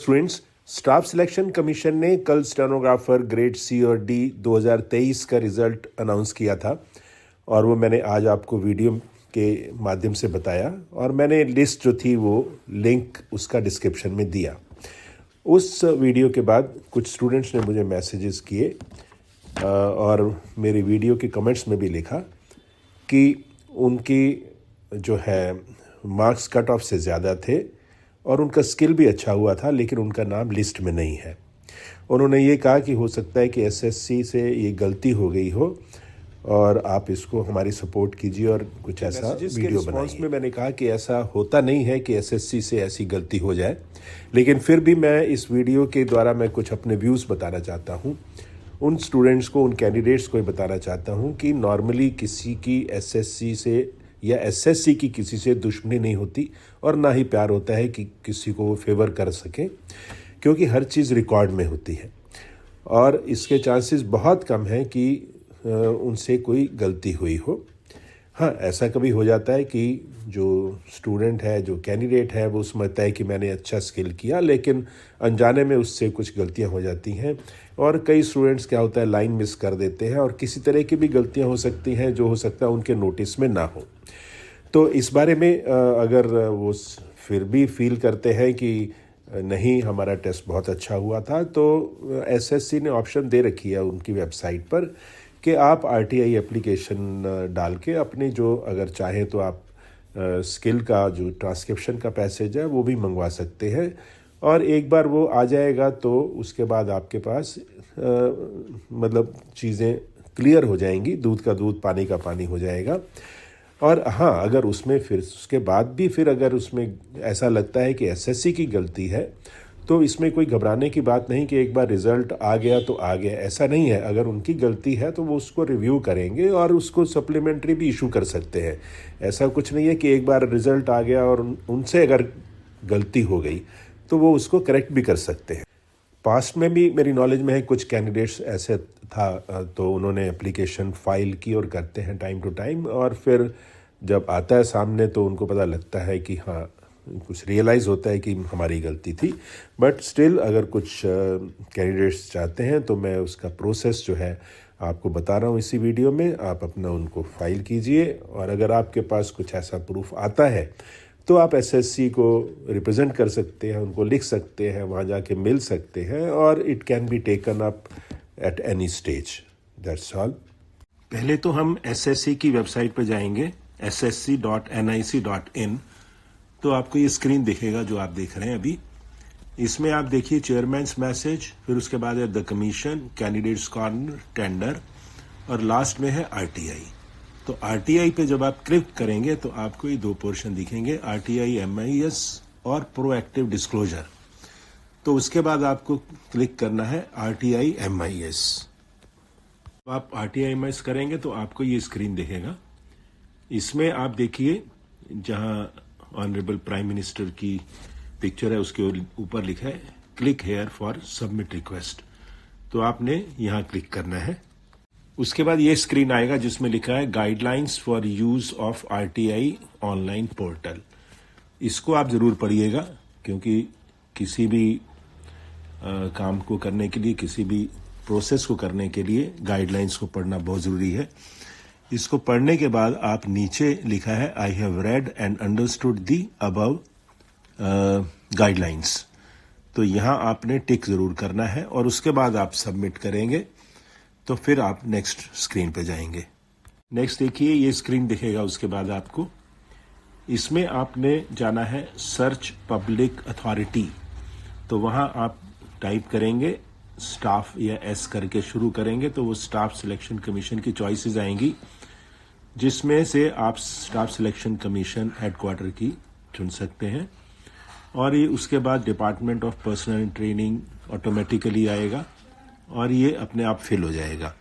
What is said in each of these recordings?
Students, staff selection commission ने कल stenographer grade C और डी 2023 का रिज़ल्ट अनाउंस किया था और वो मैंने आज आपको वीडियो के माध्यम से बताया और मैंने लिस्ट जो थी वो लिंक उसका डिस्क्रिप्शन में दिया। उस वीडियो के बाद कुछ स्टूडेंट्स ने मुझे मैसेजेस किए और मेरी वीडियो के कमेंट्स में भी लिखा कि उनकी जो है मार्क्स कट ऑफ से ज़्यादा थे और उनका स्किल भी अच्छा हुआ था, लेकिन उनका नाम लिस्ट में नहीं है। उन्होंने ये कहा कि हो सकता है कि एसएससी से ये गलती हो गई हो और आप इसको हमारी सपोर्ट कीजिए और कुछ ऐसा वीडियो बनाइए। में मैंने कहा कि ऐसा होता नहीं है कि एसएससी से ऐसी गलती हो जाए, लेकिन फिर भी मैं इस वीडियो के द्वारा मैं कुछ अपने व्यूज़ बताना चाहता हूँ। उन स्टूडेंट्स को, उन कैंडिडेट्स को बताना चाहता हूँ कि नॉर्मली किसी की एसएससी से या एसएससी की किसी से दुश्मनी नहीं होती और ना ही प्यार होता है कि किसी को वो फेवर कर सके, क्योंकि हर चीज़ रिकॉर्ड में होती है और इसके चांसेस बहुत कम हैं कि उनसे कोई गलती हुई हो। हाँ, ऐसा कभी हो जाता है कि जो स्टूडेंट है, जो कैंडिडेट है, वो समझता है कि मैंने अच्छा स्किल किया, लेकिन अनजाने में उससे कुछ गलतियां हो जाती हैं और कई स्टूडेंट्स क्या होता है लाइन मिस कर देते हैं और किसी तरह की भी गलतियां हो सकती हैं जो हो सकता है उनके नोटिस में ना हो। तो इस बारे में अगर वो फिर भी फील करते हैं कि नहीं हमारा टेस्ट बहुत अच्छा हुआ था, तो एसएससी ने ऑप्शन दे रखी है उनकी वेबसाइट पर कि आप आरटीआई एप्लीकेशन डाल के अपनी जो अगर चाहें तो आप स्किल का जो ट्रांसक्रिप्शन का पैसेज है वो भी मंगवा सकते हैं और एक बार वो आ जाएगा तो उसके बाद आपके पास मतलब चीज़ें क्लियर हो जाएंगी, दूध का दूध पानी का पानी हो जाएगा। और हाँ, अगर उसमें फिर उसके बाद भी फिर अगर उसमें ऐसा लगता है कि एसएससी की गलती है तो इसमें कोई घबराने की बात नहीं कि एक बार रिज़ल्ट आ गया तो आ गया, ऐसा नहीं है। अगर उनकी गलती है तो वो उसको रिव्यू करेंगे और उसको सप्लीमेंट्री भी इशू कर सकते हैं। ऐसा कुछ नहीं है कि एक बार रिज़ल्ट आ गया और उनसे अगर गलती हो गई तो वो उसको करेक्ट भी कर सकते हैं। पास्ट में भी मेरी नॉलेज में है कुछ कैंडिडेट्स ऐसे था, तो उन्होंने एप्लीकेशन फ़ाइल की और करते हैं टाइम टू टाइम और फिर जब आता है सामने तो उनको पता लगता है कि हाँ, कुछ रियलाइज़ होता है कि हमारी गलती थी। बट स्टिल अगर कुछ कैंडिडेट्स चाहते हैं तो मैं उसका प्रोसेस जो है आपको बता रहा हूँ इसी वीडियो में। आप अपना उनको फ़ाइल कीजिए और अगर आपके पास कुछ ऐसा प्रूफ आता है तो आप एसएससी को रिप्रेजेंट कर सकते हैं, उनको लिख सकते हैं, वहाँ जाके मिल सकते हैं और it can be taken up at any stage. That's all. पहले तो हम एसएससी की वेबसाइट पर जाएंगे, ssc.nic.in। तो आपको ये स्क्रीन दिखेगा जो आप देख रहे हैं अभी। इसमें आप देखिए चेयरमैन्स मैसेज, फिर उसके बाद है the commission, candidates corner, tender और लास्ट में है आरटीआई। तो आरटीआई पे जब आप क्लिक करेंगे तो आपको ये दो पोर्शन दिखेंगे, आरटीआई एमआईएस और प्रोएक्टिव डिस्क्लोजर। तो उसके बाद आपको क्लिक करना है आरटीआई एमआईएस। आप आरटीआई एमआईएस करेंगे तो आपको ये स्क्रीन दिखेगा। इसमें आप देखिए जहां ऑनरेबल प्राइम मिनिस्टर की पिक्चर है उसके ऊपर लिखा है click here for submit request. तो आपने यहाँ क्लिक करना है। उसके बाद ये स्क्रीन आएगा जिसमें लिखा है guidelines for use of RTI online portal. इसको आप जरूर पढ़िएगा क्योंकि किसी भी काम को करने के लिए, किसी भी प्रोसेस को करने के लिए गाइडलाइंस को पढ़ना बहुत ज़रूरी है। इसको पढ़ने के बाद आप नीचे लिखा है I have read and understood the above guidelines. तो यहाँ आपने टिक ज़रूर करना है और उसके बाद आप सबमिट करेंगे तो फिर आप नेक्स्ट स्क्रीन पे जाएंगे। नेक्स्ट देखिए ये स्क्रीन दिखेगा। उसके बाद आपको इसमें आपने जाना है सर्च पब्लिक अथॉरिटी। तो वहाँ आप टाइप करेंगे स्टाफ या एस करके शुरू करेंगे तो वो स्टाफ सिलेक्शन कमीशन की चॉइसेस आएंगी, जिसमें से आप स्टाफ सिलेक्शन कमीशन हेडक्वार्टर की चुन सकते हैं और ये उसके बाद department of personal training automatically आएगा और ये अपने आप फिल हो जाएगा।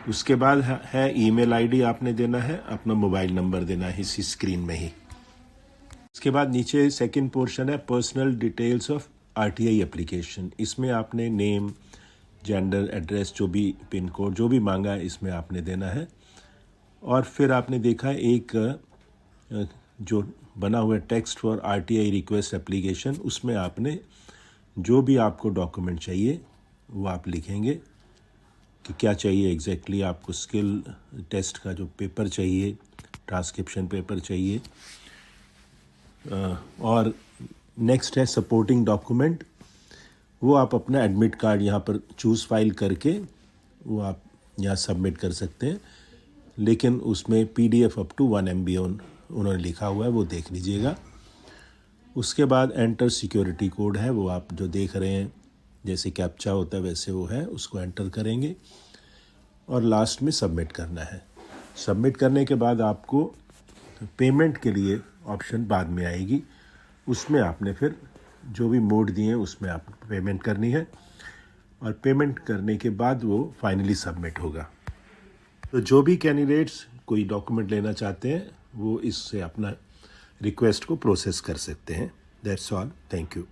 उसके बाद है ईमेल आईडी आपने देना है, अपना मोबाइल नंबर देना है इसी स्क्रीन में ही। इसके बाद नीचे सेकंड पोर्शन है personal details of RTI application. इसमें आपने नेम, जेंडर, एड्रेस, जो भी पिन कोड जो भी मांगा है इसमें आपने देना है। और फिर आपने देखा एक जो बना हुआ text for RTI request application, उसमें आपने जो भी आपको डॉक्यूमेंट चाहिए वो आप लिखेंगे कि क्या चाहिए एग्जैक्टली आपको। स्किल टेस्ट का जो पेपर चाहिए, ट्रांसक्रिप्शन पेपर चाहिए, और नेक्स्ट है सपोर्टिंग डॉक्यूमेंट। वो आप अपना एडमिट कार्ड यहाँ पर चूज़ फाइल करके वो आप यहाँ सबमिट कर सकते हैं, लेकिन उसमें PDF अप टू 1 MB उन्होंने लिखा हुआ है, वो देख लीजिएगा। उसके बाद एंटर सिक्योरिटी कोड है, वो आप जो देख रहे हैं जैसे कैप्चा होता है वैसे वो है, उसको एंटर करेंगे और लास्ट में सबमिट करना है। सबमिट करने के बाद आपको पेमेंट के लिए ऑप्शन बाद में आएगी, उसमें आपने फिर जो भी मोड दिए हैं उसमें आप पेमेंट करनी है, और पेमेंट करने के बाद वो फाइनली सबमिट होगा। तो जो भी कैंडिडेट्स कोई डॉक्यूमेंट लेना चाहते हैं वो इससे अपना रिक्वेस्ट को प्रोसेस कर सकते हैं। That's all, thank you.